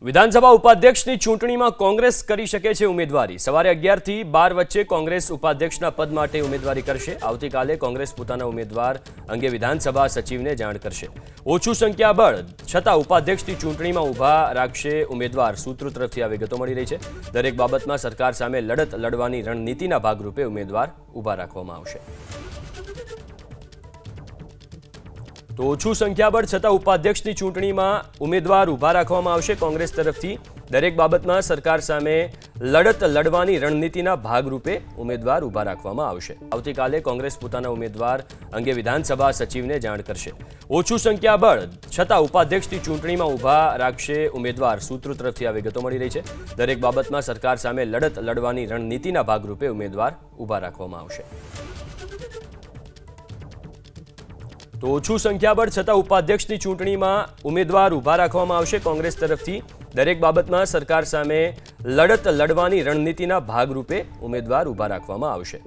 વિધાનસભા ઉપાધ્યક્ષની ચૂંટણીમાં કોંગ્રેસ કરી શકે છે ઉમેદવારી। સવારે 11 થી 12 વચ્ચે કોંગ્રેસ ઉપાધ્યક્ષના પદ માટે ઉમેદવારી કરશે। આવતીકાલે કોંગ્રેસ પોતાના ઉમેદવાર અંગે વિધાનસભા સચિવને જાણ કરશે। ઓછું સંખ્યાબળ છતાં ઉપાધ્યક્ષની ચૂંટણીમાં ઊભા રાખશે ઉમેદવાર। સૂત્રો તરફથી આ વિગતો મળી રહી છે। દરેક બાબતમાં સરકાર સામે લડત લડવાની રણનીતિના ભાગરૂપે ઉમેદવાર ઊભા રાખવામાં આવશે। તો ઓછું સંખ્યાબળ છતાં ઉપાધ્યક્ષની ચૂંટણીમાં ઉમેદવાર ઊભા રાખવામાં આવશે। કોંગ્રેસ તરફથી દરેક બાબતમાં સરકાર સામે લડત લડવાની રણનીતિના ભાગરૂપે ઉમેદવાર ઊભા રાખવામાં આવશે। આવતીકાલે કોંગ્રેસ પોતાના ઉમેદવાર અંગે વિધાનસભા સચિવને જાણ કરશે। ઓછું સંખ્યાબળ છતાં ઉપાધ્યક્ષની ચૂંટણીમાં ઊભા રાખશે ઉમેદવાર। સૂત્રો તરફથી આ વિગતો મળી રહી છે। દરેક બાબતમાં સરકાર સામે લડત લડવાની રણનીતિના ભાગરૂપે ઉમેદવાર ઊભા રાખવામાં આવશે। તો ઓછું સંખ્યાબળ છતાં ઉપાધ્યક્ષની ચૂંટણીમાં ઉમેદવાર ઊભા રાખવામાં આવશે। કોંગ્રેસ તરફથી દરેક બાબતમાં સરકાર સામે લડત લડવાની રણનીતિના ભાગરૂપે ઉમેદવાર ઊભા રાખવામાં આવશે।